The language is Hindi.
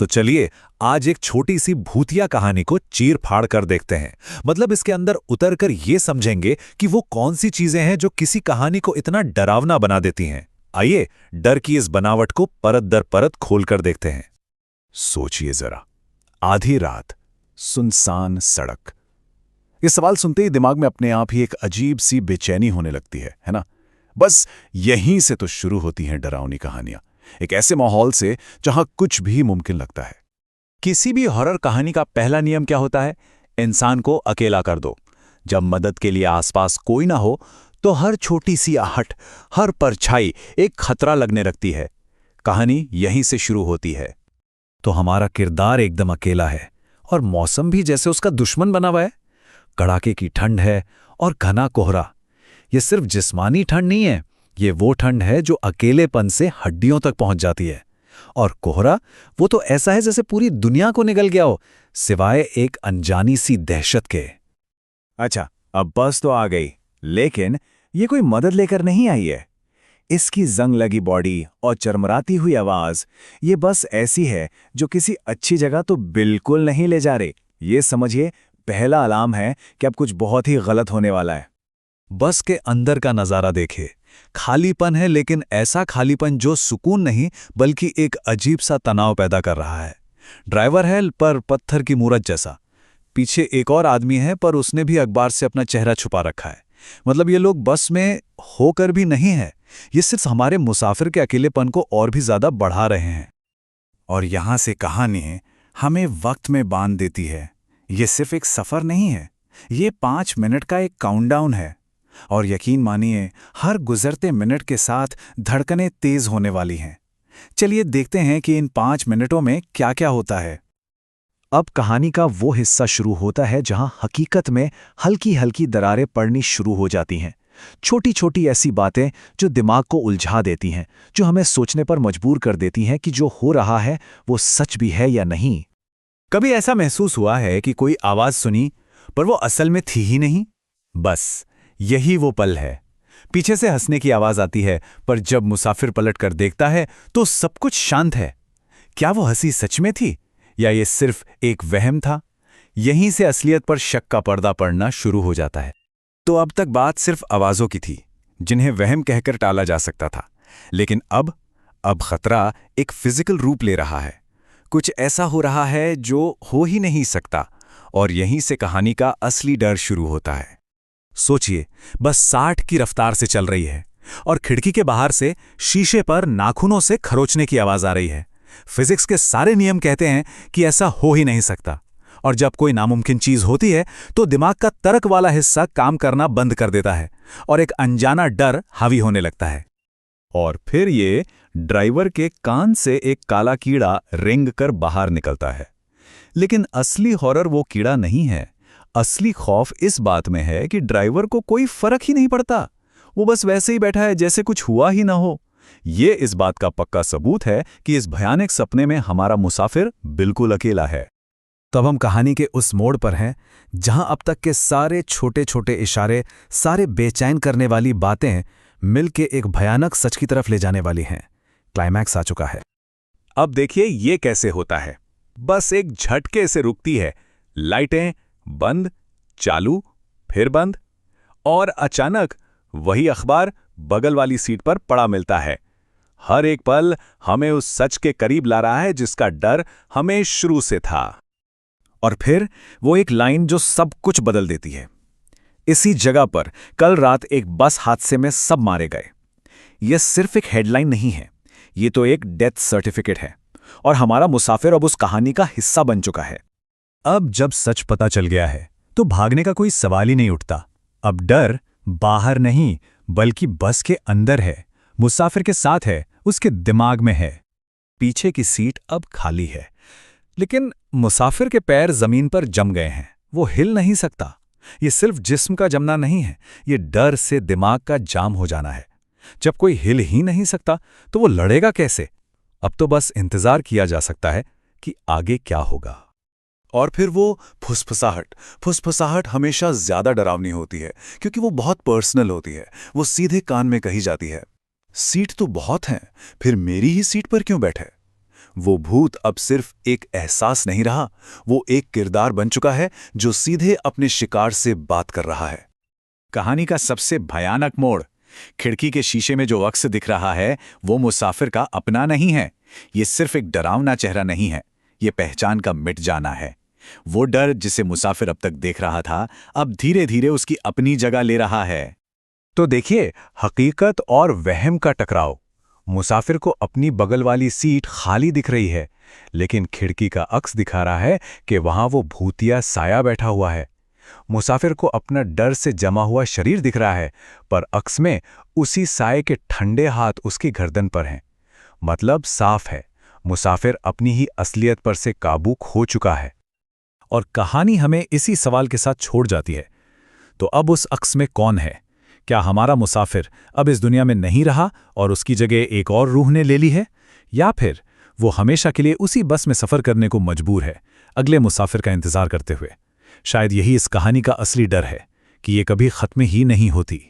तो चलिए आज एक छोटी सी भूतिया कहानी को चीर फाड़ कर देखते हैं। मतलब इसके अंदर उतर कर ये समझेंगे कि वो कौन सी चीजें हैं जो किसी कहानी को इतना डरावना बना देती हैं। आइए डर की इस बनावट को परत दर परत खोल कर देखते हैं। सोचिए जरा, आधी रात, सुनसान सड़क। ये सवाल सुनते ही दिमाग में अपने आप ही एक अजीब सी बेचैनी होने लगती है ना? बस यहीं से तो शुरू होती हैं डरावनी कहानियां, एक ऐसे माहौल से जहां कुछ भी मुमकिन लगता है। किसी भी हॉरर कहानी का पहला नियम क्या होता है? इंसान को अकेला कर दो। जब मदद के लिए आसपास कोई ना हो तो हर छोटी सी आहट, हर परछाई एक खतरा लगने लगती है। कहानी यहीं से शुरू होती है। तो हमारा किरदार एकदम अकेला है और मौसम भी जैसे उसका दुश्मन बना हुआ है। कड़ाके की ठंड है और घना कोहरा। ये सिर्फ जिस्मानी ठंड नहीं है, ये वो ठंड है जो अकेलेपन से हड्डियों तक पहुंच जाती है। और कोहरा वो तो ऐसा है जैसे पूरी दुनिया को निगल गया हो, सिवाय एक अनजानी सी दहशत के। अच्छा, अब बस तो आ गई, लेकिन ये कोई मदद लेकर नहीं आई है। इसकी जंग लगी बॉडी और चरमराती हुई आवाज, ये बस ऐसी है जो किसी अच्छी जगह तो बिल्कुल नहीं ले जा रही। ये समझिए पहला अलार्म है कि अब कुछ बहुत ही गलत होने वाला है। बस के अंदर का नजारा देखे। खालीपन है, लेकिन ऐसा खालीपन जो सुकून नहीं बल्कि एक अजीब सा तनाव पैदा कर रहा है। ड्राइवर है पर पत्थर की मूरत जैसा। पीछे एक और आदमी है पर उसने भी अखबार से अपना चेहरा छुपा रखा है। मतलब ये लोग बस में होकर भी नहीं है, ये सिर्फ हमारे मुसाफिर के अकेलेपन को और भी ज्यादा बढ़ा रहे हैं। और यहां से कहानी हमें वक्त में बांध देती है। ये सिर्फ एक सफर नहीं है, ये 5 मिनट का एक काउंटडाउन है। और यकीन मानिए हर गुजरते मिनट के साथ धड़कनें तेज होने वाली हैं। चलिए देखते हैं कि इन 5 मिनटों में क्या क्या होता है। अब कहानी का वो हिस्सा शुरू होता है जहां हकीकत में हल्की हल्की दरारें पड़नी शुरू हो जाती हैं। छोटी छोटी ऐसी बातें जो दिमाग को उलझा देती हैं, जो हमें सोचने पर मजबूर कर देती हैं कि जो हो रहा है वो सच भी है या नहीं। कभी ऐसा महसूस हुआ है कि कोई आवाज सुनी पर वो असल में थी ही नहीं? बस यही वो पल है। पीछे से हंसने की आवाज आती है, पर जब मुसाफिर पलट कर देखता है तो सब कुछ शांत है। क्या वो हंसी सच में थी या ये सिर्फ एक वहम था? यहीं से असलियत पर शक का पर्दा पड़ना शुरू हो जाता है। तो अब तक बात सिर्फ आवाजों की थी, जिन्हें वहम कहकर टाला जा सकता था। लेकिन अब खतरा एक फिजिकल रूप ले रहा है। कुछ ऐसा हो रहा है जो हो ही नहीं सकता, और यहीं से कहानी का असली डर शुरू होता है। सोचिए, बस 60 की रफ्तार से चल रही है और खिड़की के बाहर से शीशे पर नाखूनों से खरोचने की आवाज आ रही है। फिजिक्स के सारे नियम कहते हैं कि ऐसा हो ही नहीं सकता। और जब कोई नामुमकिन चीज होती है तो दिमाग का तर्क वाला हिस्सा काम करना बंद कर देता है और एक अनजाना डर हावी होने लगता है। और फिर ये ड्राइवर के कान से एक काला कीड़ा रेंग कर बाहर निकलता है। लेकिन असली हॉरर वो कीड़ा नहीं है। असली खौफ इस बात में है कि ड्राइवर को कोई फर्क ही नहीं पड़ता। वो बस वैसे ही बैठा है जैसे कुछ हुआ ही ना हो। ये इस बात का पक्का सबूत है कि इस भयानक सपने में हमारा मुसाफिर बिल्कुल अकेला है। तब हम कहानी के उस मोड़ पर हैं जहां अब तक के सारे छोटे छोटे इशारे, सारे बेचैन करने वाली बातें मिलके एक भयानक सच की तरफ ले जाने वाली हैं। क्लाइमैक्स आ चुका है। अब देखिए ये कैसे होता है। बस एक झटके से रुकती है, लाइटें बंद, चालू, फिर बंद, और अचानक वही अखबार बगल वाली सीट पर पड़ा मिलता है। हर एक पल हमें उस सच के करीब ला रहा है जिसका डर हमें शुरू से था। और फिर वो एक लाइन जो सब कुछ बदल देती है। इसी जगह पर कल रात एक बस हादसे में सब मारे गए। यह सिर्फ एक हेडलाइन नहीं है, ये तो एक डेथ सर्टिफिकेट है। और हमारा मुसाफिर अब उस कहानी का हिस्सा बन चुका है। अब जब सच पता चल गया है तो भागने का कोई सवाल ही नहीं उठता। अब डर बाहर नहीं बल्कि बस के अंदर है, मुसाफिर के साथ है, उसके दिमाग में है। पीछे की सीट अब खाली है, लेकिन मुसाफिर के पैर जमीन पर जम गए हैं। वो हिल नहीं सकता। ये सिर्फ जिस्म का जमना नहीं है, ये डर से दिमाग का जाम हो जाना है। जब कोई हिल ही नहीं सकता तो वो लड़ेगा कैसे? अब तो बस इंतजार किया जा सकता है कि आगे क्या होगा। और फिर वो फुसफुसाहट हमेशा ज्यादा डरावनी होती है क्योंकि वो बहुत पर्सनल होती है। वो सीधे कान में कही जाती है, सीट तो बहुत हैं, फिर मेरी ही सीट पर क्यों बैठे? वो भूत अब सिर्फ एक एहसास नहीं रहा, वो एक किरदार बन चुका है जो सीधे अपने शिकार से बात कर रहा है। कहानी का सबसे भयानक मोड़, खिड़की के शीशे में जो अक्स दिख रहा है वो मुसाफिर का अपना नहीं है। ये सिर्फ एक डरावना चेहरा नहीं है, ये पहचान का मिट जाना है। वो डर जिसे मुसाफिर अब तक देख रहा था, अब धीरे धीरे उसकी अपनी जगह ले रहा है। तो देखिए, हकीकत और वहम का टकराव। मुसाफिर को अपनी बगल वाली सीट खाली दिख रही है, लेकिन खिड़की का अक्स दिखा रहा है कि वहां वो भूतिया साया बैठा हुआ है। मुसाफिर को अपना डर से जमा हुआ शरीर दिख रहा है, पर अक्स में उसी साये के ठंडे हाथ उसकी गर्दन पर हैं। मतलब साफ है, मुसाफिर अपनी ही असलियत पर से काबू खो चुका है। और कहानी हमें इसी सवाल के साथ छोड़ जाती है, तो अब उस अक्स में कौन है? क्या हमारा मुसाफिर अब इस दुनिया में नहीं रहा और उसकी जगह एक और रूह ने ले ली है, या फिर वो हमेशा के लिए उसी बस में सफ़र करने को मजबूर है, अगले मुसाफिर का इंतज़ार करते हुए? शायद यही इस कहानी का असली डर है कि ये कभी ख़त्म ही नहीं होती।